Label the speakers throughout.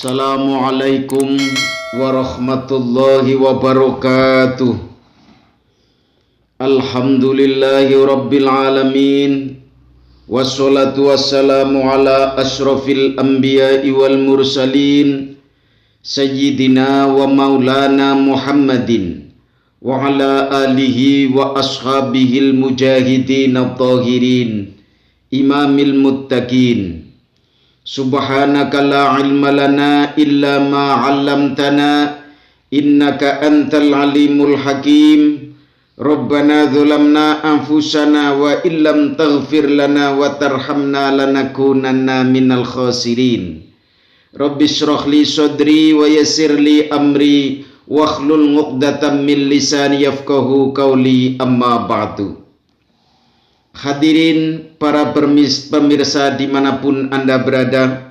Speaker 1: Assalamualaikum warahmatullahi wabarakatuh. Alhamdulillahi rabbil alamin. Wassalatu wassalamu ala ashrafil anbiya'i wal mursalin Sayyidina wa maulana Muhammadin wa ala alihi wa ashabihil mujahidin at-tahirin imamil muttaqin. Subhanaka la ilma lana illa ma 'allamtana innaka antal alimul hakim. Rabbana dzulamna anfusana wa illam taghfir lana wa tarhamna lanakunanna minal khasirin. Rabbi shrah li sadri wa yassir li amri wakhlul 'uqdatam min lisani yafqahu qawli, amma ba'du. Hadirin para pemirsa dimanapun Anda berada,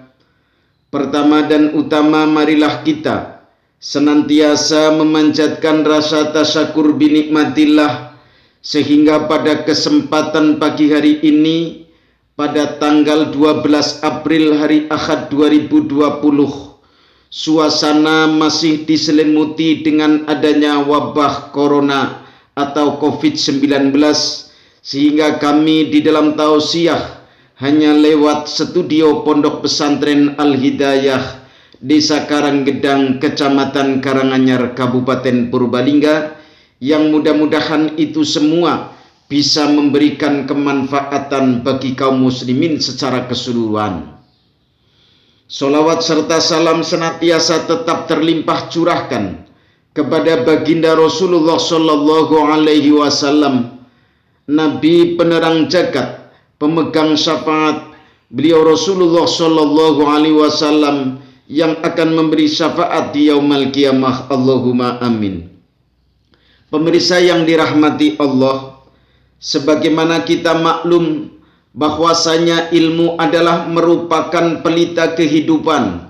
Speaker 1: pertama dan utama marilah kita senantiasa memanjatkan rasa tasyakur binikmatillah, sehingga pada kesempatan pagi hari ini, pada tanggal 12 April hari Ahad 2020, suasana masih diselimuti dengan adanya wabah corona atau COVID-19, sehingga kami di dalam tausiah hanya lewat studio Pondok Pesantren Al-Hidayah, Desa Karanggedang, Kecamatan Karanganyar, Kabupaten Purbalingga, yang mudah-mudahan itu semua bisa memberikan kemanfaatan bagi kaum muslimin secara keseluruhan. Sholawat serta salam senantiasa tetap terlimpah curahkan kepada baginda Rasulullah Sallallahu Alaihi Wasallam, Nabi penerang jagat, pemegang syafaat. Beliau Rasulullah Sallallahu Alaihi Wasallam yang akan memberi syafaat di yaumul qiyamah. Allahumma amin. Pemirsa yang dirahmati Allah, sebagaimana kita maklum bahwasanya ilmu adalah merupakan pelita kehidupan,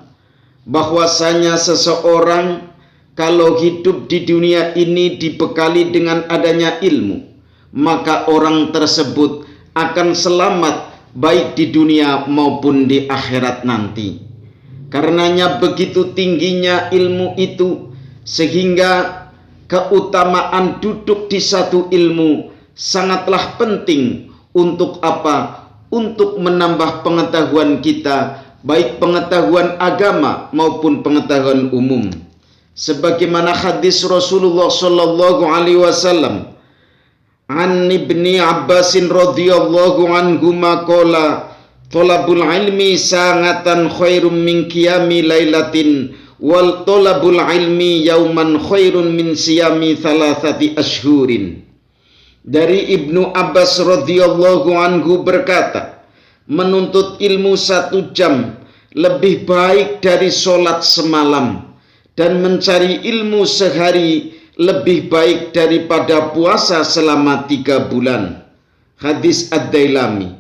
Speaker 1: bahwasanya seseorang kalau hidup di dunia ini dibekali dengan adanya ilmu, maka orang tersebut akan selamat baik di dunia maupun di akhirat nanti. Karenanya begitu tingginya ilmu itu, sehingga keutamaan duduk di satu ilmu sangatlah penting. Untuk apa? Untuk menambah pengetahuan kita, baik pengetahuan agama maupun pengetahuan umum. Sebagaimana hadis Rasulullah Sallallahu Alaihi Wasallam, An Ibni Abbasin radhiyallahu anhu maqala thalabul ilmi sa'atan khairum min qiyami lailatin wal talabul ilmi yauman khairun min siyami thalathati ashhurin. Dari Ibnu Abbas radhiyallahu anhu berkata, menuntut ilmu 1 jam lebih baik dari sholat semalam, dan mencari ilmu sehari lebih baik daripada puasa selama 3 bulan. Hadis Ad-Dailami.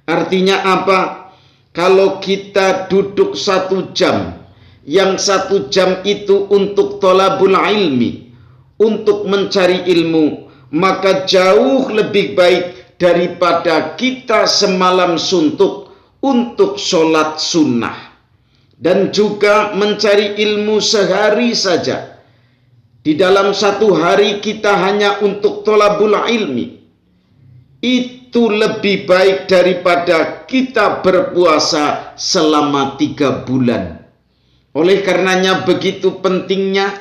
Speaker 1: Artinya apa? Kalau kita duduk 1 jam, yang 1 jam itu untuk thalabul ilmi, untuk mencari ilmu, maka jauh lebih baik daripada kita semalam suntuk untuk sholat sunnah. Dan juga mencari ilmu sehari saja. Di dalam 1 hari kita hanya untuk thalabul ilmi, itu lebih baik daripada kita berpuasa selama 3 bulan. Oleh karenanya begitu pentingnya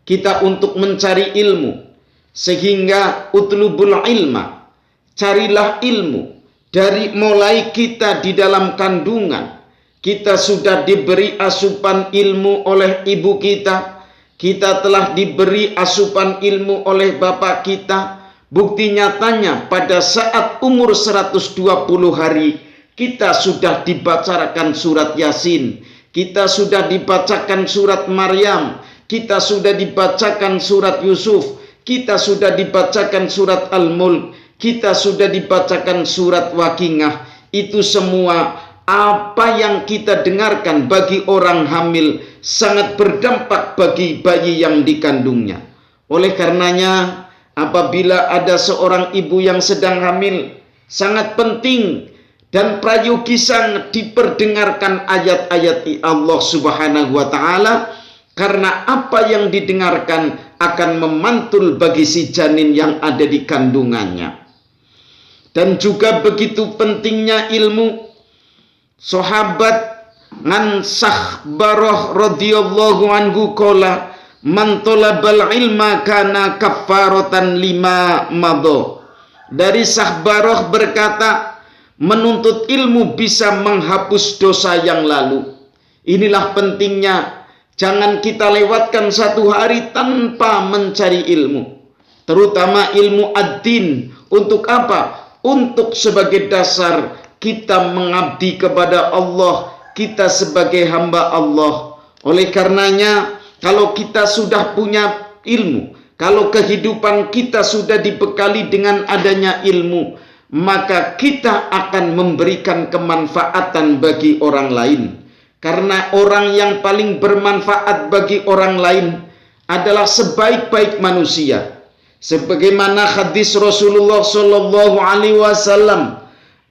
Speaker 1: kita untuk mencari ilmu, sehingga utlubul ilma, carilah ilmu. Dari mulai kita di dalam kandungan, kita sudah diberi asupan ilmu oleh ibu kita, kita telah diberi asupan ilmu oleh bapak kita. Bukti nyatanya pada saat umur 120 hari, kita sudah dibacakan surat Yasin, kita sudah dibacakan surat Maryam, kita sudah dibacakan surat Yusuf, kita sudah dibacakan surat Al-Mulk, kita sudah dibacakan surat Waqiah. Itu semua apa yang kita dengarkan bagi orang hamil sangat berdampak bagi bayi yang dikandungnya. Oleh karenanya, apabila ada seorang ibu yang sedang hamil, sangat penting dan prayogisan diperdengarkan ayat-ayat Allah Subhanahu wa taala, karena apa yang didengarkan akan memantul bagi si janin yang ada di kandungannya. Dan juga begitu pentingnya ilmu. Sahabat Ngan Sakhbarah radhiyallahu anhu qala man talabal ilma kana kaffaratan lima madha. Dari Sakhbarah berkata, menuntut ilmu bisa menghapus dosa yang lalu. Inilah pentingnya, jangan kita lewatkan satu hari tanpa mencari ilmu, terutama ilmu ad-din. Untuk apa? Untuk sebagai dasar kita mengabdi kepada Allah, kita sebagai hamba Allah. Oleh karenanya, kalau kita sudah punya ilmu, kalau kehidupan kita sudah dibekali dengan adanya ilmu, maka kita akan memberikan kemanfaatan bagi orang lain. Karena orang yang paling bermanfaat bagi orang lain adalah sebaik-baik manusia. Sebagaimana hadis Rasulullah sallallahu alaihi wasallam,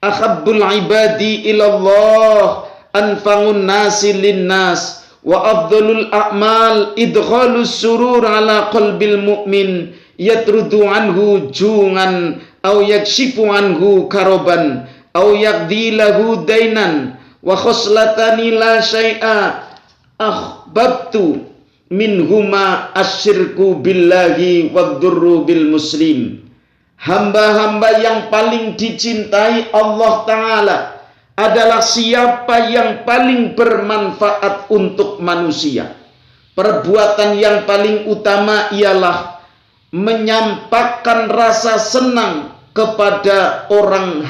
Speaker 1: "Ahabbul ibadi ilallah anfangun nasi linnas wa afdalul a'mal idkhalus surur ala qalbil mu'min yatrudu anhu jungan au yakshifu anhu karoban au yaqdi lahu dainan wa khoslatani la syai'a akhbabtu minhuma asyirku billahi waddurru bil muslim." Hamba-hamba yang paling dicintai Allah Ta'ala adalah siapa yang paling bermanfaat untuk manusia. Perbuatan yang paling utama ialah menyampaikan rasa senang kepada orang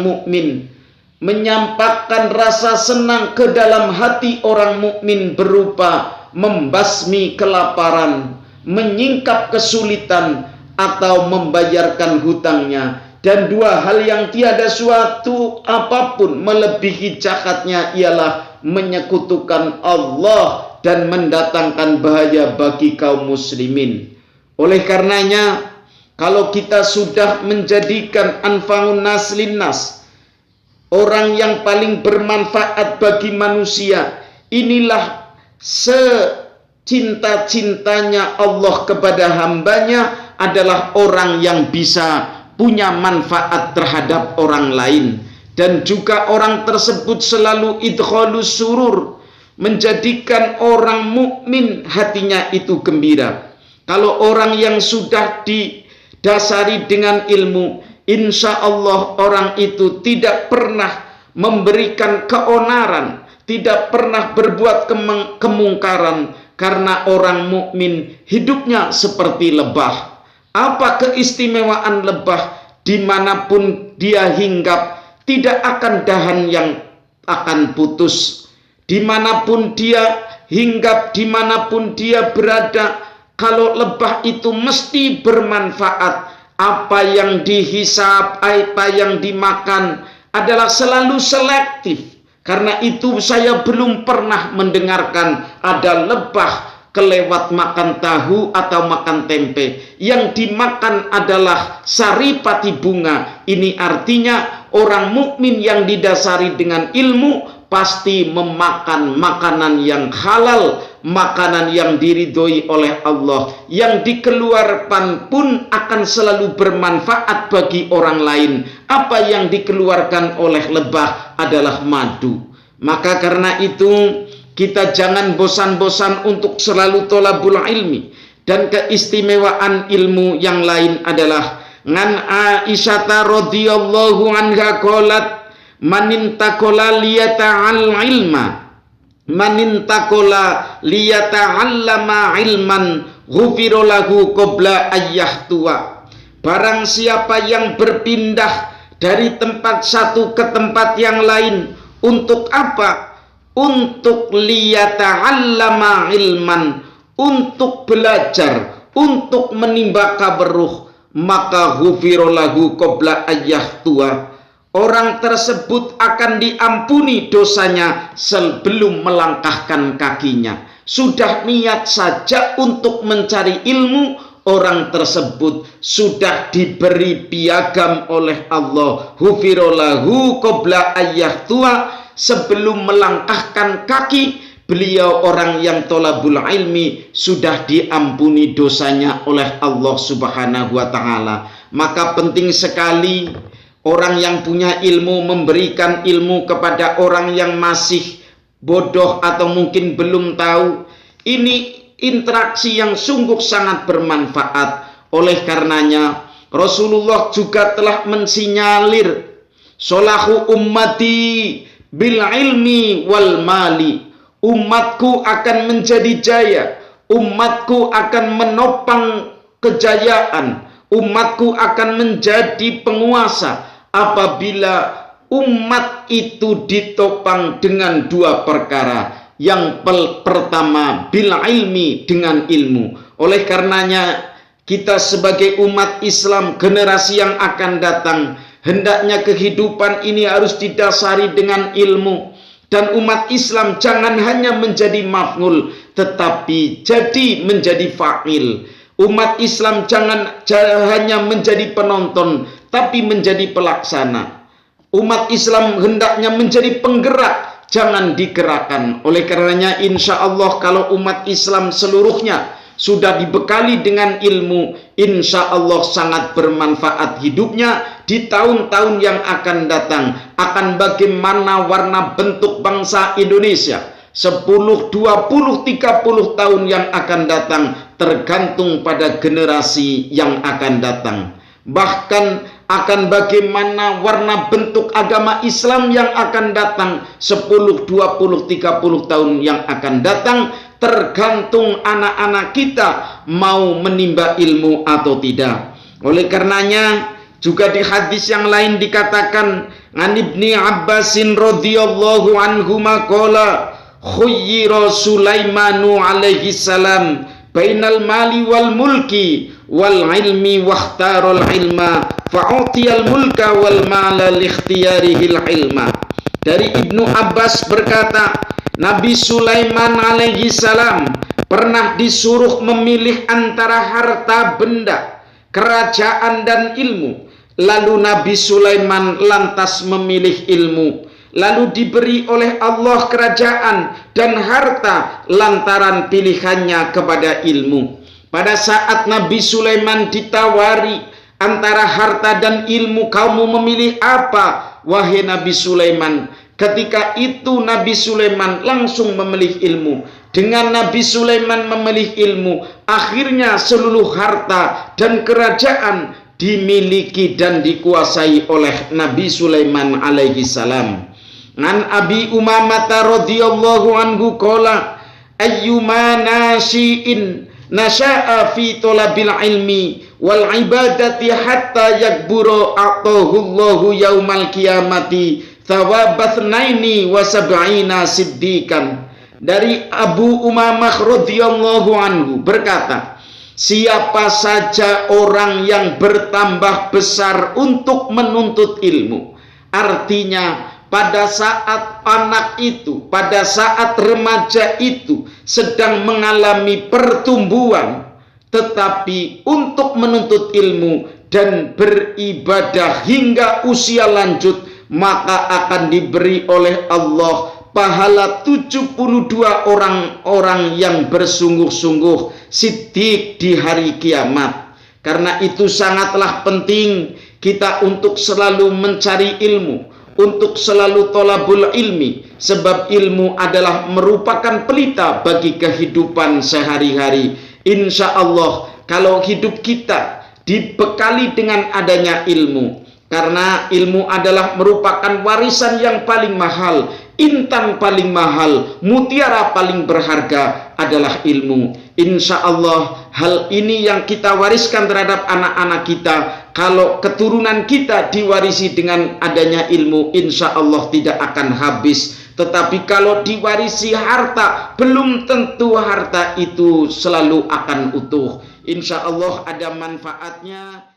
Speaker 1: mukmin, menyampaikan rasa senang ke dalam hati orang mukmin berupa membasmi kelaparan, menyingkap kesulitan, atau membayarkan hutangnya. Dan dua hal yang tiada suatu apapun melebihi jahatnya ialah menyekutukan Allah dan mendatangkan bahaya bagi kaum muslimin. Oleh karenanya, kalau kita sudah menjadikan anfangun nas linnas, orang yang paling bermanfaat bagi manusia, inilah secinta-cintanya Allah kepada hambanya adalah orang yang bisa punya manfaat terhadap orang lain. Dan juga orang tersebut selalu idkhalus surur, menjadikan orang mukmin hatinya itu gembira. Kalau orang yang sudah didasari dengan ilmu, insya Allah orang itu tidak pernah memberikan keonaran, tidak pernah berbuat kemungkaran, karena orang mukmin hidupnya seperti lebah. Apa keistimewaan lebah? Dimanapun dia hinggap, tidak akan dahan yang akan putus. Dimanapun dia hinggap, dimanapun dia berada, kalau lebah itu mesti bermanfaat. Apa yang dihisap, apa yang dimakan adalah selalu selektif. Karena itu saya belum pernah mendengarkan ada lebah kelewat makan tahu atau makan tempe. Yang dimakan adalah saripati bunga. Ini artinya orang mukmin yang didasari dengan ilmu pasti memakan makanan yang halal, makanan yang diridhoi oleh Allah. Yang dikeluarkan pun akan selalu bermanfaat bagi orang lain. Apa yang dikeluarkan oleh lebah adalah madu. Maka karena itu, kita jangan bosan-bosan untuk selalu tolabul ilmi. Dan keistimewaan ilmu yang lain adalah ngan Aisyah radhiyallahu anha qalat manintakola liyata'al ilma manintakola liyata'allama ilman ghufira lahu qabla ayyah tua. Barang siapa yang berpindah dari tempat satu ke tempat yang lain, untuk apa? Untuk liyata'allama ilman, untuk belajar, untuk menimba kaberuh, maka ghufira lahu qabla ayyah tua. Orang tersebut akan diampuni dosanya sebelum melangkahkan kakinya. Sudah niat saja untuk mencari ilmu, orang tersebut sudah diberi piagam oleh Allah, hufirolahu qabla ayyah tua, sebelum melangkahkan kaki beliau orang yang tolabul ilmi sudah diampuni dosanya oleh Allah Subhanahu wa ta'ala. Maka penting sekali orang yang punya ilmu memberikan ilmu kepada orang yang masih bodoh atau mungkin belum tahu. Ini interaksi yang sungguh sangat bermanfaat. Oleh karenanya Rasulullah juga telah mensinyalir solahu ummati bil ilmi wal mali. Umatku akan menjadi jaya, umatku akan menopang kejayaan, umatku akan menjadi penguasa apabila umat itu ditopang dengan dua perkara. Yang pertama, bil ilmi, dengan ilmu. Oleh karenanya kita sebagai umat Islam generasi yang akan datang, hendaknya kehidupan ini harus didasari dengan ilmu. Dan umat Islam jangan hanya menjadi maf'ul, tetapi jadi menjadi fa'il. Umat Islam jangan hanya menjadi penonton, tapi menjadi pelaksana. Umat Islam hendaknya menjadi penggerak, jangan digerakkan. Oleh karenanya insya Allah kalau umat Islam seluruhnya sudah dibekali dengan ilmu, insya Allah sangat bermanfaat hidupnya di tahun-tahun yang akan datang. Akan bagaimana warna bentuk bangsa Indonesia 10, 20, 30 tahun yang akan datang tergantung pada generasi yang akan datang. Bahkan akan bagaimana warna bentuk agama Islam yang akan datang 10, 20, 30 tahun yang akan datang tergantung anak-anak kita mau menimba ilmu atau tidak. Oleh karenanya juga di hadis yang lain dikatakan an Ibni Abbasin radhiyallahu anhu maqala khuyyira Sulaimanu alaihi salam bainal mali wal mulki wal ilmi wakhtarul ilma fa'utiyal mulka wal mala likhtiyarihil ilma. Dari Ibnu Abbas berkata, Nabi Sulaiman alaihi salam pernah disuruh memilih antara harta benda, kerajaan dan ilmu. Lalu Nabi Sulaiman lantas memilih ilmu. Lalu diberi oleh Allah kerajaan dan harta lantaran pilihannya kepada ilmu. Pada saat Nabi Sulaiman ditawari antara harta dan ilmu, kamu memilih apa, wahai Nabi Sulaiman? Ketika itu Nabi Sulaiman langsung memilih ilmu. Dengan Nabi Sulaiman memilih ilmu, akhirnya seluruh harta dan kerajaan dimiliki dan dikuasai oleh Nabi Sulaiman alaihi salam. An Abi Umamah radhiyallahu anhu qala ayyuma nashi'in nasha'a fi talabil ilmi wal ibadati hatta yakbura atahullahu yaumal qiyamati thawabathnaini wa sab'ina siddiqan. Dari Abu Umamah radhiyallahu anhu berkata, siapa saja orang yang bertambah besar untuk menuntut ilmu, artinya pada saat anak itu, pada saat remaja itu sedang mengalami pertumbuhan, tetapi untuk menuntut ilmu dan beribadah hingga usia lanjut, maka akan diberi oleh Allah pahala 72 orang-orang yang bersungguh-sungguh siddiq di hari kiamat. Karena itu sangatlah penting kita untuk selalu mencari ilmu, untuk selalu tolabul ilmi, sebab ilmu adalah merupakan pelita bagi kehidupan sehari-hari. Insya Allah kalau hidup kita dibekali dengan adanya ilmu, karena ilmu adalah merupakan warisan yang paling mahal, intan paling mahal, mutiara paling berharga adalah ilmu. Insya Allah hal ini yang kita wariskan terhadap anak-anak kita. Kalau keturunan kita diwarisi dengan adanya ilmu, insya Allah tidak akan habis. Tetapi kalau diwarisi harta, belum tentu harta itu selalu akan utuh. Insya Allah ada manfaatnya.